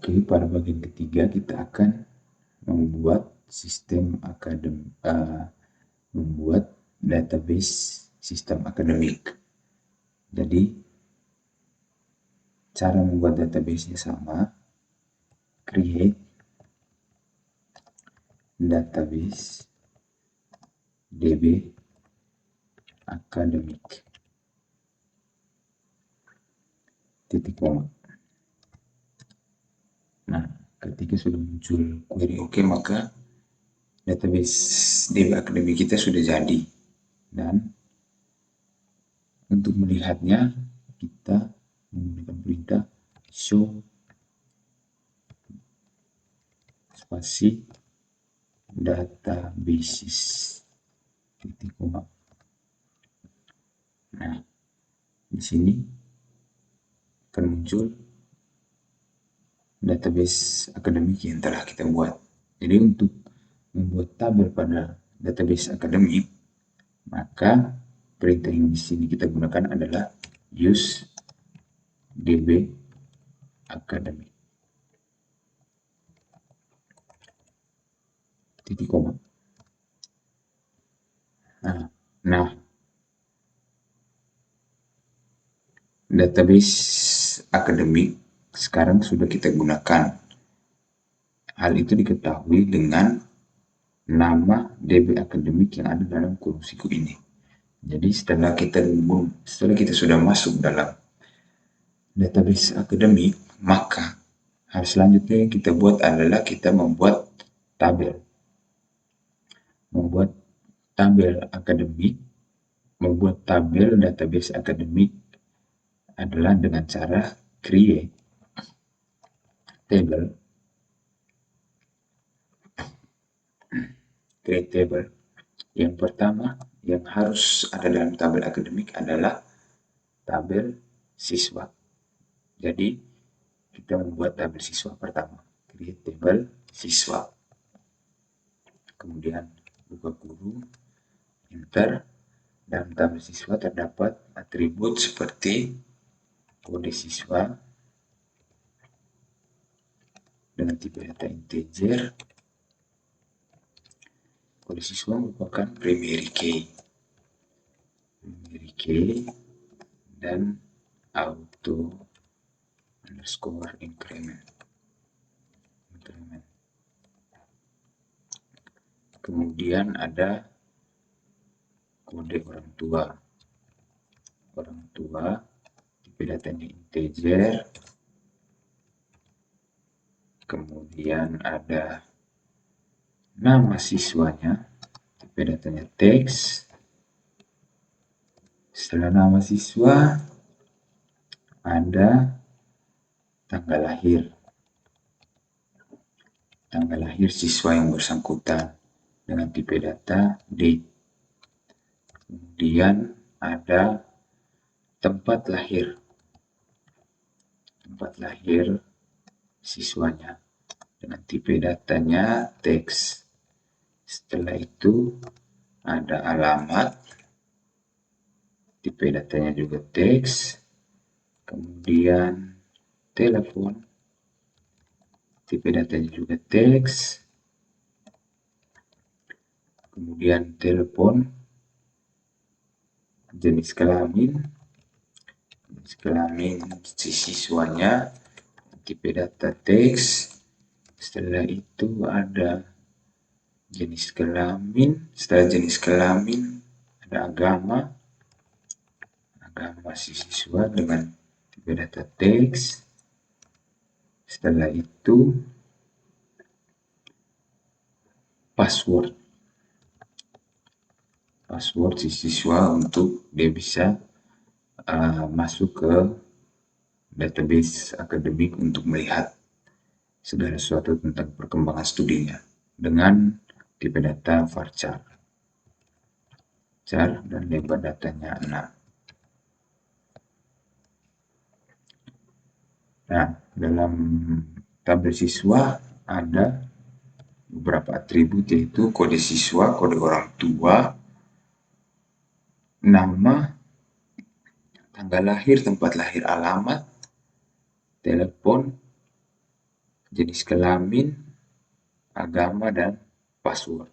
Oke, pada bagian ketiga kita akan membuat membuat database sistem akademik. Jadi cara membuat database-nya sama, create database db academic titik koma. Nah, ketika sudah muncul query oke, maka database DB Academy kita sudah jadi. Dan untuk melihatnya, kita menggunakan perintah show spasi databases titik koma. Nah, di sini akan muncul database akademik yang telah kita buat. Jadi untuk membuat tabel pada database akademik, maka perintah yang di sini kita gunakan adalah use db academic titik koma. Nah, database akademik sekarang sudah kita gunakan. Hal itu diketahui dengan nama DB akademik yang ada dalam kolom siku ini. Jadi setelah kita sudah masuk dalam database akademik, maka hal selanjutnya yang kita buat adalah kita membuat tabel. Membuat tabel database akademik adalah dengan cara create table. Yang pertama yang harus ada dalam tabel akademik adalah tabel siswa. Jadi kita membuat tabel siswa pertama, create table siswa. Kemudian buka guru, enter. Dalam tabel siswa terdapat atribut seperti kode siswa dengan tipe data integer. Kode siswa merupakan primary key dan auto underscore increment. Kemudian ada kode orang tua, tipe datanya integer. Kemudian ada nama siswanya, tipe datanya teks. Setelah nama siswa ada tanggal lahir siswa yang bersangkutan dengan tipe data date. Kemudian ada tempat lahir siswanya dengan tipe datanya teks. Setelah itu ada alamat, tipe datanya juga teks. Kemudian telepon, tipe datanya juga teks. Kemudian telepon, jenis kelamin si siswanya, tipe data teks. Setelah itu ada jenis kelamin. Setelah jenis kelamin ada agama si siswa dengan tipe data teks. Setelah itu password si siswa untuk dia bisa masuk ke database akademik untuk melihat segala sesuatu tentang perkembangan studinya dengan tipe data varchar dan lebar datanya 6. Nah, dalam tabel siswa ada beberapa atribut, yaitu kode siswa, kode orang tua, nama, tanggal lahir, tempat lahir, alamat, telepon, jenis kelamin, agama, dan password.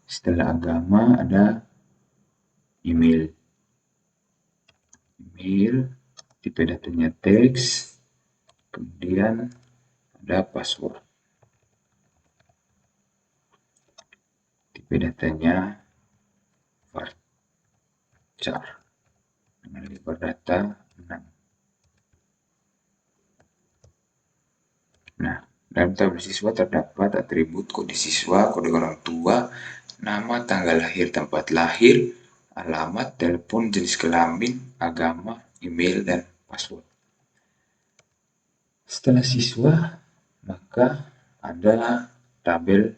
Setelah agama ada email. Tipe datanya teks, kemudian ada password. Tipe datanya varchar dengan lebar data 6. Nah, dalam tabel siswa terdapat atribut kode siswa, kode orang tua, nama, tanggal lahir, tempat lahir, alamat, telepon, jenis kelamin, agama, email, dan password. Setelah siswa, maka ada tabel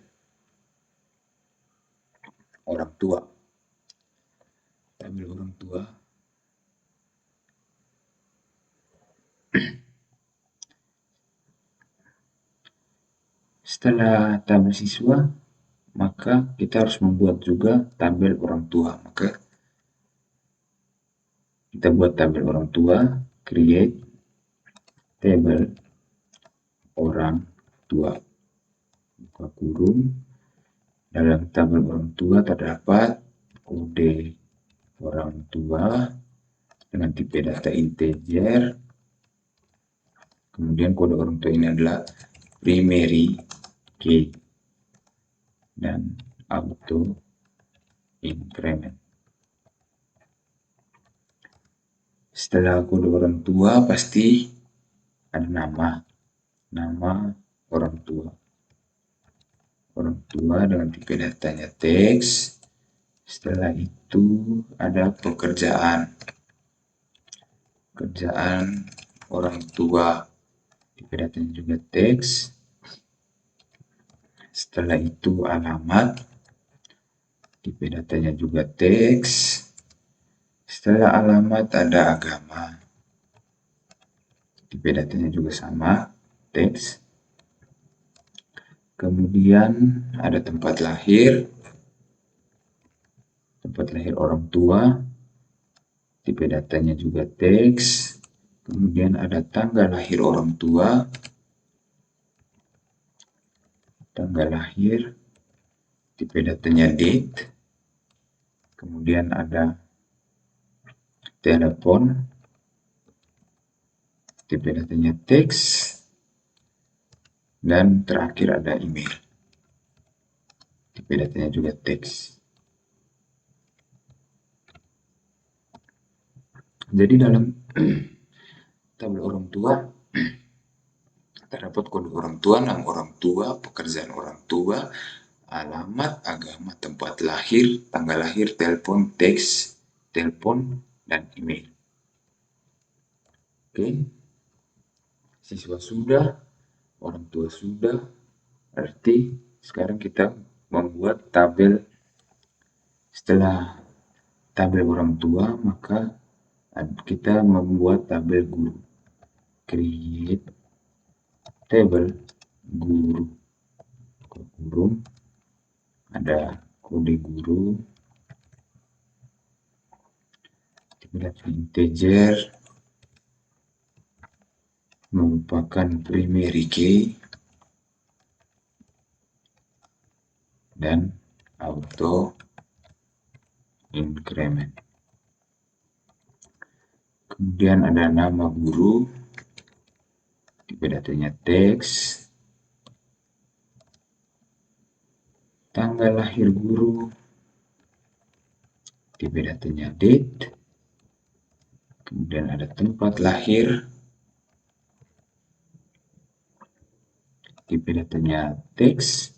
orang tua. Tabel orang tua setelah tabel siswa, maka kita harus membuat juga tabel orang tua. Maka kita buat tabel orang tua, create table orang tua, buka kurung. Dalam tabel orang tua terdapat kode orang tua dengan tipe data integer. Kemudian kode orang tua ini adalah primary key dan auto increment. Setelah kode orang tua pasti ada nama orang tua dengan tipe datanya teks. Setelah itu ada pekerjaan orang tua, tipe datanya juga teks. Setelah itu alamat, tipe datanya juga teks. Setelah alamat ada agama, tipe datanya juga sama, teks. Kemudian ada tempat lahir orang tua, tipe datanya juga teks. Kemudian ada tanggal lahir orang tua, tipe datanya date. Kemudian ada telepon, tipe datanya teks. Dan terakhir ada email, tipe datanya juga teks. Jadi dalam tabel orang tua terdapat kode orang tua, nama orang tua, pekerjaan orang tua, alamat, agama, tempat lahir, tanggal lahir, telepon, teks, telepon, dan email. Oke, siswa sudah, orang tua sudah, berarti sekarang kita membuat tabel. Setelah tabel orang tua, maka kita membuat tabel guru. Create table guru. Kurung ada kode guru, tipe data integer, merupakan primary key dan auto increment. Kemudian ada nama guru, tipe datanya teks, tanggal lahir guru, tipe datanya date. Kemudian ada tempat lahir, tipe datanya teks.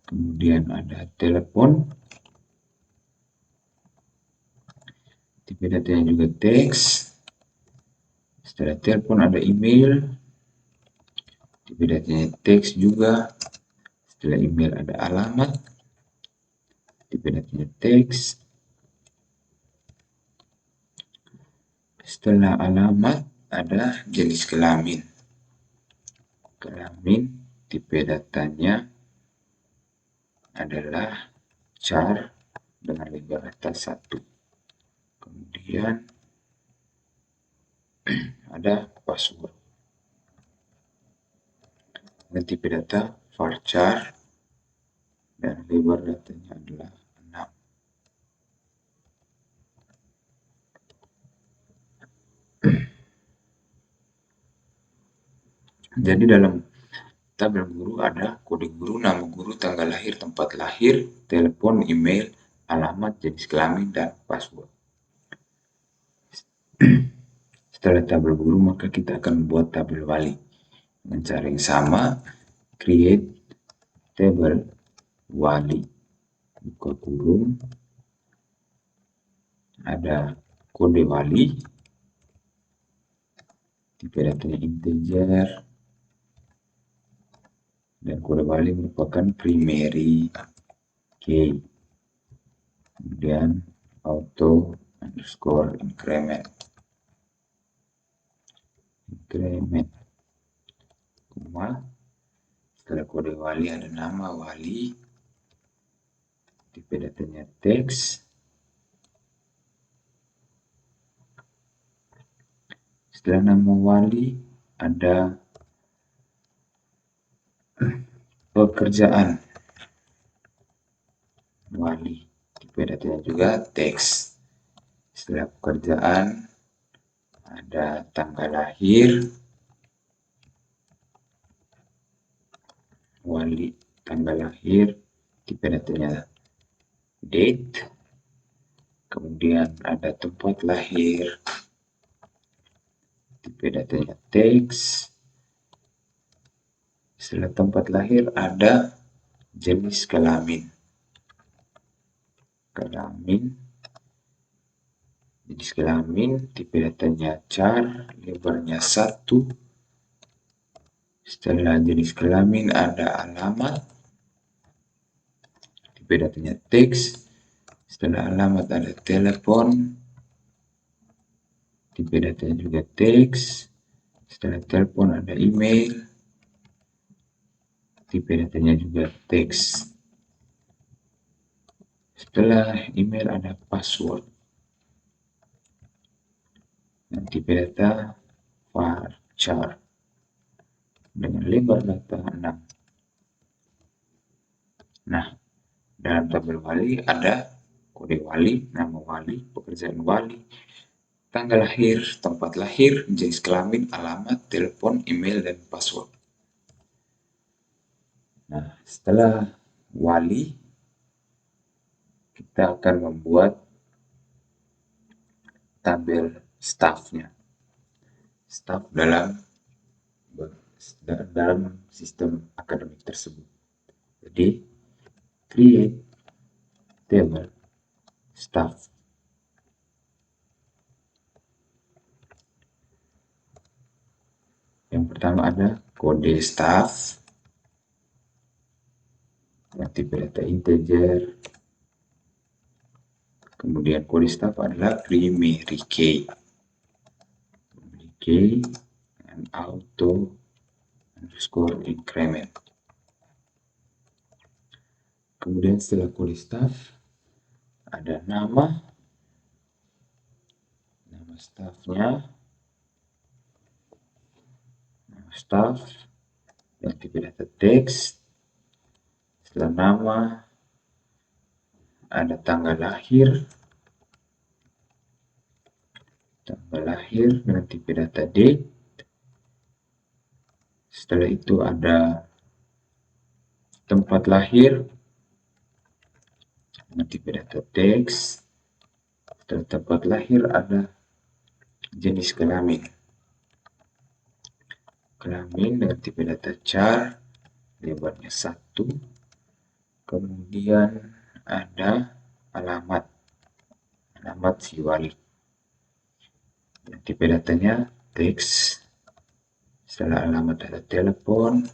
Kemudian ada telepon, tipe datanya juga teks. Setelah telepon ada email, tipe datanya teks juga. Setelah email ada alamat, tipe datanya teks. Setelah alamat ada jenis kelamin, tipe datanya adalah char dengan lebar data 1. kemudian ada password. Dan tipe data varchar dan lebar datanya adalah 6. Jadi dalam tabel guru ada kode guru, nama guru, tanggal lahir, tempat lahir, telepon, email, alamat, jenis kelamin, dan password. Setelah tabel guru, maka kita akan membuat tabel wali. Dengan cara yang sama, create table wali. Buka kurung, ada kode wali, tipe datanya integer, dan kode wali merupakan primary key. Kemudian auto underscore increment. Setelah kode wali ada nama wali, tipe datanya teks, setelah nama wali ada pekerjaan wali, tipe datanya juga teks. Setelah pekerjaan ada tanggal lahir wali, tanggal lahir, tipe datanya date. Kemudian ada tempat lahir, tipe datanya teks. Setelah tempat lahir ada jenis kelamin. Jenis kelamin, tipe datanya char, lebarnya 1. Setelah jenis kelamin ada alamat, tipe datanya teks. Setelah alamat ada telepon, tipe datanya juga teks. Setelah telepon ada email, tipe datanya juga teks. Setelah email ada password. Dan tipe data varchar dengan lebar data 6. Nah, dalam tabel wali ada kode wali, nama wali, pekerjaan wali, tanggal lahir, tempat lahir, jenis kelamin, alamat, telepon, email, dan password. Nah, setelah wali, kita akan membuat tabel staffnya. Staff dalam sistem akademik tersebut. Jadi, create table staff. Yang pertama ada kode staff, yang tipe data integer. Kemudian kode staff adalah primary key. And auto underscore increment. Kemudian setelah kode staff ada nama staffnya, nama staff, dan tipe data teks. Setelah nama ada tanggal lahir dengan tipe data date. Setelah itu ada tempat lahir dengan tipe data teks. Setelah tempat lahir ada jenis kelamin dengan tipe data char, lebarnya 1. Kemudian ada alamat si wali, dan tipe datanya teks. Setelah alamat ada telepon,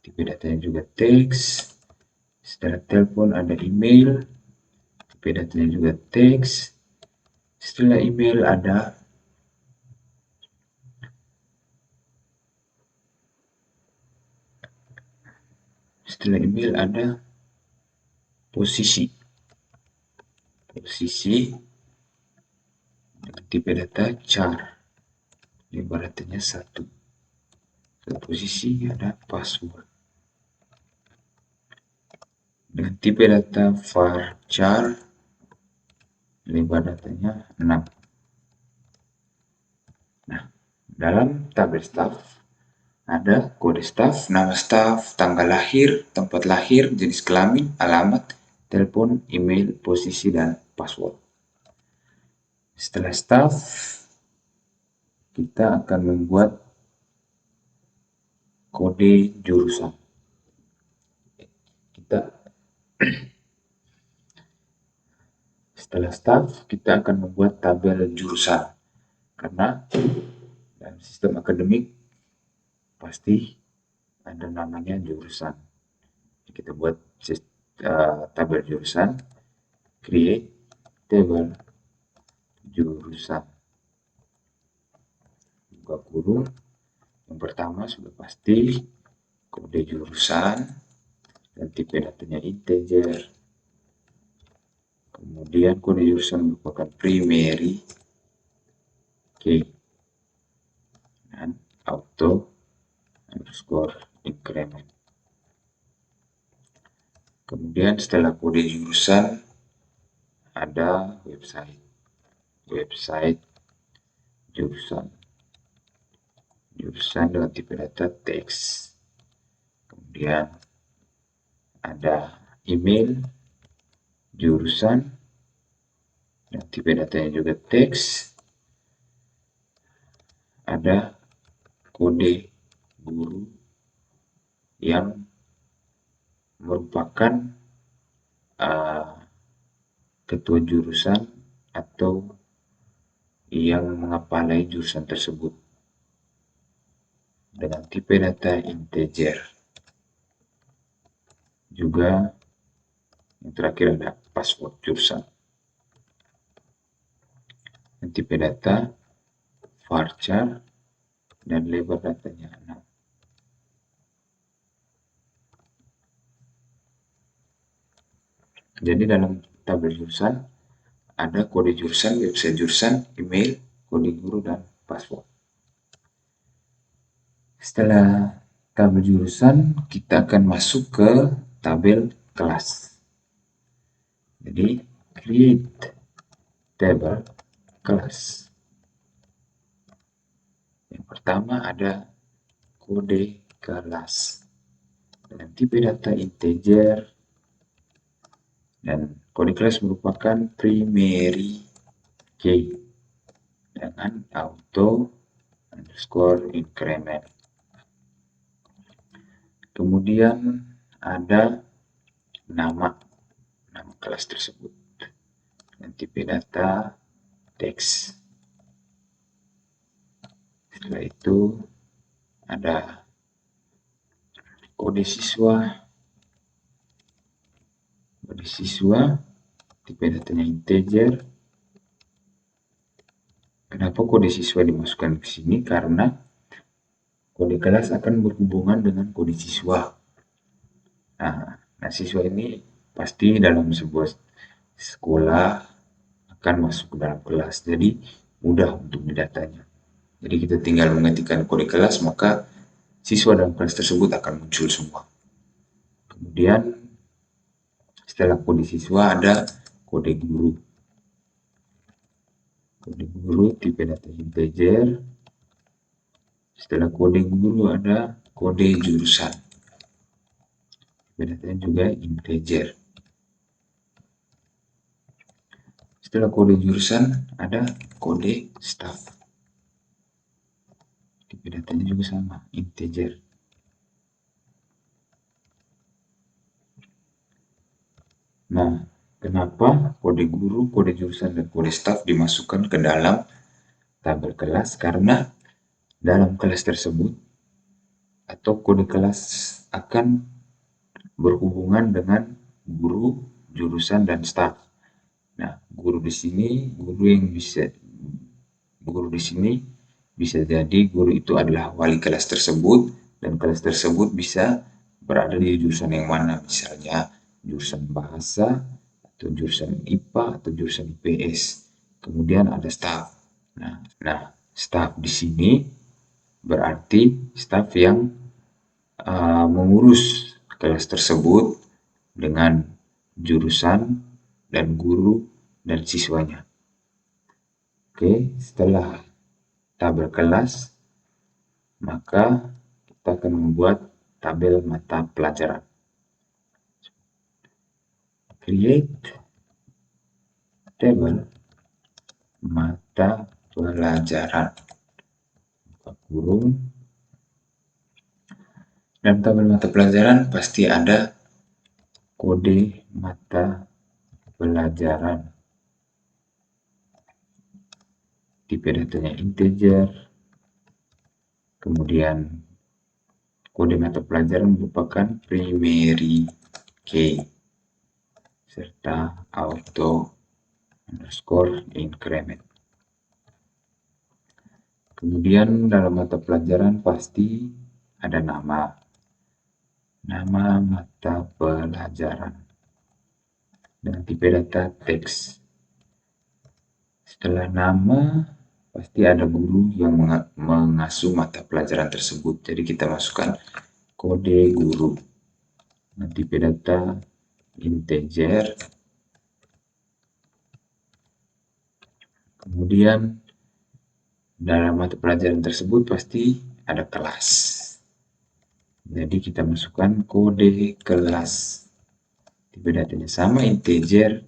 tipe datanya juga teks. Setelah telepon ada email, tipe datanya juga teks. Setelah email ada posisi dengan tipe data char, lebar datanya 1. Satu posisi ada password. Dengan tipe data varchar, lebar datanya 6. Nah, dalam tabel staff ada kode staff, nama staff, tanggal lahir, tempat lahir, jenis kelamin, alamat, telepon, email, posisi, dan password. Setelah staff, kita akan membuat kode jurusan. Setelah staff, kita akan membuat tabel jurusan. Karena dalam sistem akademik pasti ada namanya jurusan. Kita buat tabel jurusan, create table jurusan, buka kurung. Yang pertama sudah pasti kode jurusan dan tipe datanya integer. Kemudian kode jurusan merupakan primary key dan auto underscore increment. Kemudian setelah kode jurusan ada website jurusan dengan tipe data teks. Kemudian ada email jurusan dan tipe datanya juga teks. Ada kode guru yang merupakan ketua jurusan atau yang mengepalai jurusan tersebut dengan tipe data integer. Juga yang terakhir ada password jurusan dan tipe data varchar dan lebar datanya 6. Jadi dalam tabel jurusan ada kode jurusan, website jurusan, email, kode guru, dan password. Setelah tabel jurusan, kita akan masuk ke tabel kelas. Jadi create table kelas. Yang pertama ada kode kelas dengan tipe data integer dan kode kelas merupakan primary key dengan auto underscore increment. Kemudian ada nama kelas tersebut dan tipe data teks. Setelah itu ada kode siswa, tipe datanya integer. Kenapa kode siswa dimasukkan ke sini? Karena kode kelas akan berhubungan dengan kode siswa. Nah, siswa ini pasti dalam sebuah sekolah akan masuk ke dalam kelas, jadi mudah untuk didatanya. Jadi kita tinggal mengetikkan kode kelas, maka siswa dalam kelas tersebut akan muncul semua. Kemudian setelah kode siswa ada kode guru. Kode guru tipe data integer. Setelah kode guru ada kode jurusan. Tipe datanya juga integer. Setelah kode jurusan ada kode staff. Tipe datanya juga sama, integer. Nah, kenapa kode guru, kode jurusan, dan kode staff dimasukkan ke dalam tabel kelas? Karena dalam kelas tersebut atau kode kelas akan berhubungan dengan guru, jurusan, dan staff. Nah, guru di sini bisa jadi guru itu adalah wali kelas tersebut, dan kelas tersebut bisa berada di jurusan yang mana, misalnya jurusan bahasa atau jurusan IPA atau jurusan IPS. Kemudian ada staff. Nah, staf di sini berarti staf yang mengurus kelas tersebut dengan jurusan dan guru dan siswanya. Oke, setelah tabel kelas, maka kita akan membuat tabel mata pelajaran. Create table mata pelajaran. Buka kurung. Dalam tabel mata pelajaran pasti ada kode mata pelajaran. Tipe datanya integer. Kemudian kode mata pelajaran merupakan primary key serta auto underscore increment. Kemudian dalam mata pelajaran pasti ada nama mata pelajaran dan tipe data teks. Setelah nama pasti ada guru yang mengasuh mata pelajaran tersebut, jadi kita masukkan kode guru. Nah, tipe data integer. Kemudian dalam mata pelajaran tersebut pasti ada kelas, jadi kita masukkan kode kelas. Tipe datanya sama integer.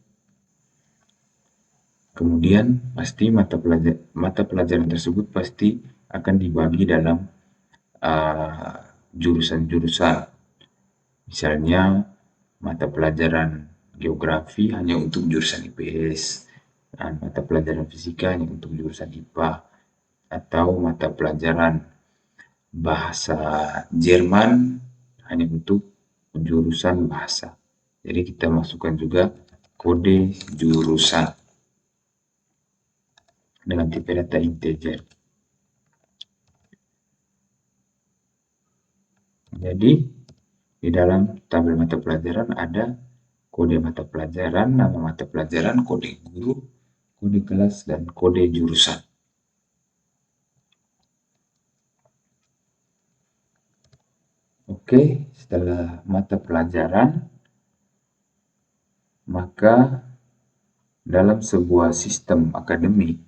Kemudian pasti mata pelajaran tersebut pasti akan dibagi dalam jurusan-jurusan. Misalnya mata pelajaran geografi hanya untuk jurusan IPS, dan mata pelajaran fisika hanya untuk jurusan IPA, atau mata pelajaran bahasa Jerman hanya untuk jurusan bahasa. Jadi kita masukkan juga kode jurusan dengan tipe data integer. Jadi di dalam tabel mata pelajaran ada kode mata pelajaran, nama mata pelajaran, kode guru, kode kelas, dan kode jurusan. Oke, setelah mata pelajaran, maka dalam sebuah sistem akademik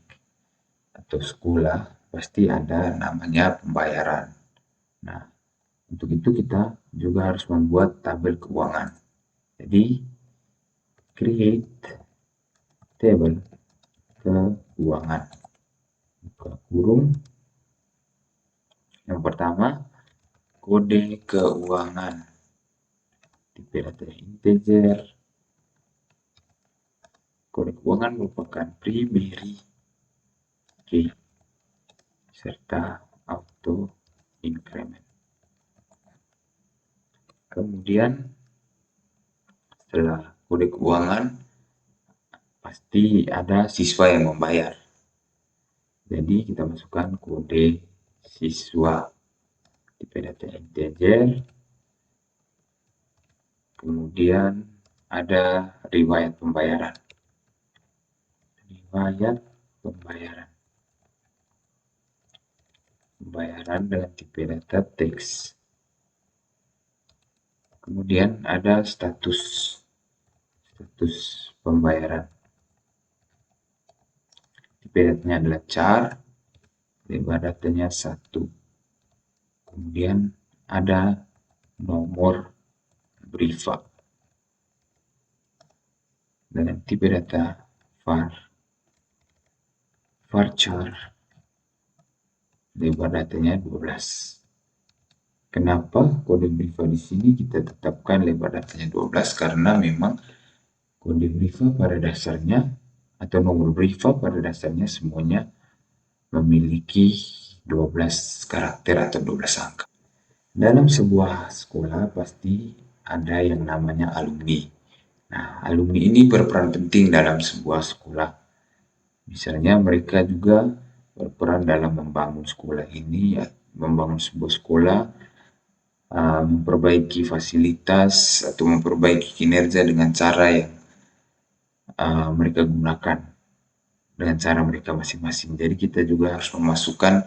atau sekolah pasti ada namanya pembayaran. Nah, untuk itu kita juga harus membuat tabel keuangan. Jadi, create table keuangan. Buka kurung. Yang pertama, kode keuangan. Tipe data integer. Kode keuangan merupakan primary key serta auto increment. Kemudian setelah kode keuangan pasti ada siswa yang membayar. Jadi kita masukkan kode siswa. Tipe data integer. Kemudian ada riwayat pembayaran. Riwayat pembayaran. Pembayaran dengan tipe data teks. Kemudian ada status pembayaran. Tipe datanya adalah char, lebar datanya 1. Kemudian ada nomor Briva dengan tipe data varchar, lebar datanya 12. Kenapa kode Briva di sini kita tetapkan lebar datanya 12? Karena memang kode Briva pada dasarnya atau nomor Briva pada dasarnya semuanya memiliki 12 karakter atau 12 angka. Dalam sebuah sekolah pasti ada yang namanya alumni. Nah, alumni ini berperan penting dalam sebuah sekolah. Misalnya mereka juga berperan dalam membangun sekolah ini, membangun sebuah sekolah, memperbaiki fasilitas atau memperbaiki kinerja dengan cara yang mereka gunakan. dengan cara mereka masing-masing. Jadi kita juga harus memasukkan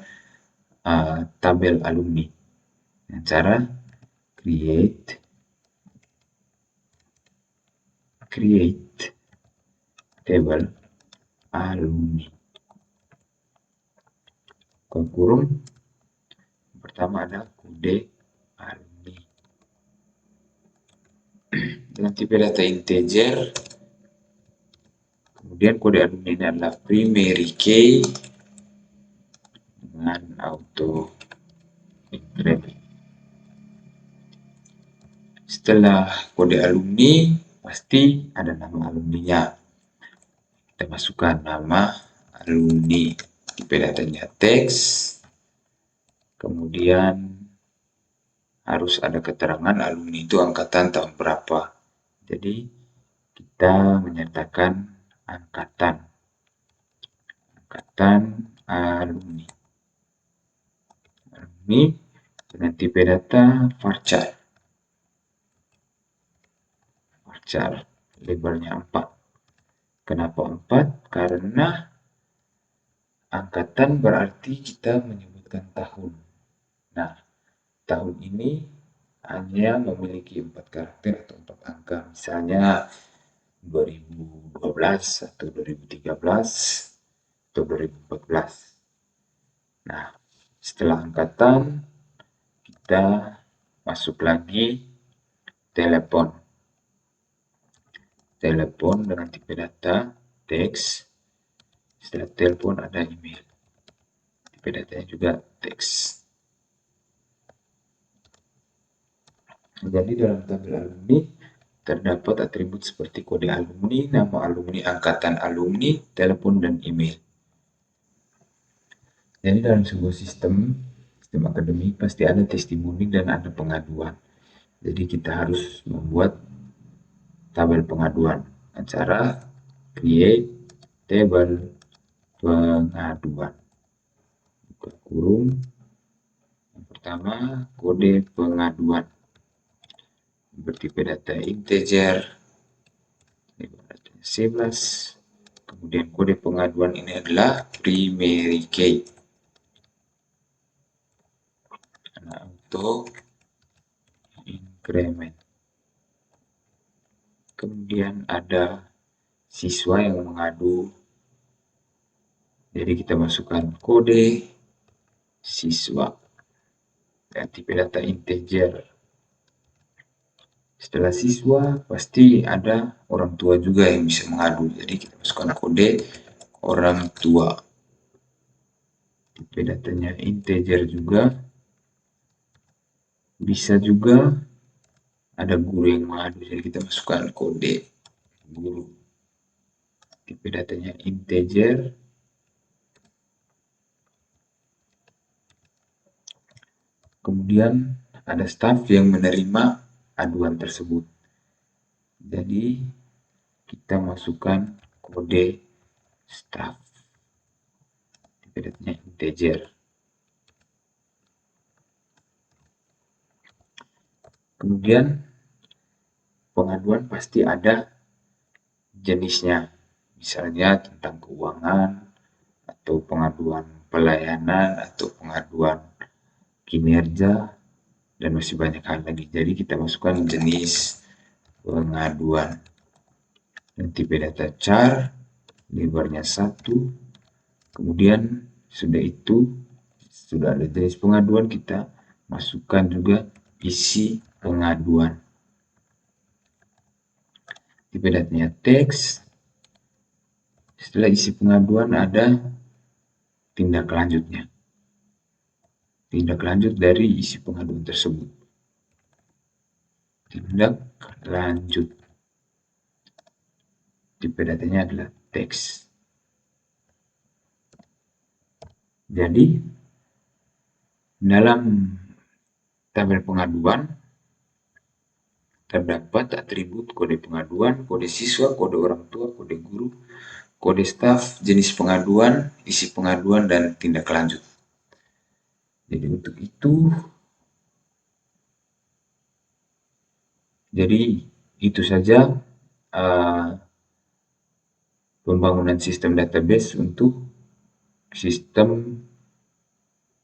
tabel alumni dengan cara create table alumni. Kurung pertama ada kode alumni dengan tipe data integer. Kemudian kode alumni ini adalah primary key dengan auto increment. Setelah kode alumni pasti ada nama alumninya. Kita masukkan nama alumni, tipe datanya teks, kemudian harus ada keterangan alumni itu angkatan tahun berapa. Jadi kita menyertakan angkatan alumni dengan tipe data varchar lebarnya 4. Kenapa 4? Karena angkatan berarti kita menyebutkan tahun. Nah, tahun ini hanya memiliki 4 karakter atau 4 angka. Misalnya 2012 atau 2013 atau 2014. Nah, setelah angkatan kita masuk lagi telepon dengan tipe data teks. Setelah telepon ada email, tipe datanya juga teks. Jadi dalam tabel alumni terdapat atribut seperti kode alumni, nama alumni, angkatan alumni, telepon, dan email. Jadi dalam sebuah sistem akademik pasti ada testimoni dan ada pengaduan. Jadi kita harus membuat tabel pengaduan. Cara create table pengaduan. Buka kurung. Yang pertama, kode pengaduan. Bertipe data integer. Datanya 11. Kemudian kode pengaduan ini adalah primary key. Auto increment. Kemudian ada siswa yang mengadu. Jadi kita masukkan kode siswa dan tipe data integer. Setelah siswa pasti ada orang tua juga yang bisa mengadu. Jadi kita masukkan kode orang tua. Tipe datanya integer juga. Bisa juga ada guru yang mengadu. Jadi kita masukkan kode guru. Tipe datanya integer. Kemudian ada staf yang menerima aduan tersebut. Jadi kita masukkan kode staf. Tipe datanya integer. Kemudian pengaduan pasti ada jenisnya. Misalnya tentang keuangan, atau pengaduan pelayanan, atau pengaduan kinerja, dan masih banyak hal lagi. Jadi kita masukkan jenis pengaduan. Dan tipe data char, lebarnya 1. Kemudian sudah ada jenis pengaduan, kita masukkan juga isi pengaduan. Tipe datanya teks. Setelah isi pengaduan ada tindak lanjutnya. Tindak lanjut dari isi pengaduan tersebut. Tindak lanjut. Tipe datanya adalah teks. Jadi dalam tabel pengaduan terdapat atribut kode pengaduan, kode siswa, kode orang tua, kode guru, kode staf, jenis pengaduan, isi pengaduan, dan tindak lanjut. Jadi untuk itu saja pembangunan sistem database untuk sistem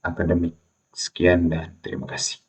akademik. Sekian dan terima kasih.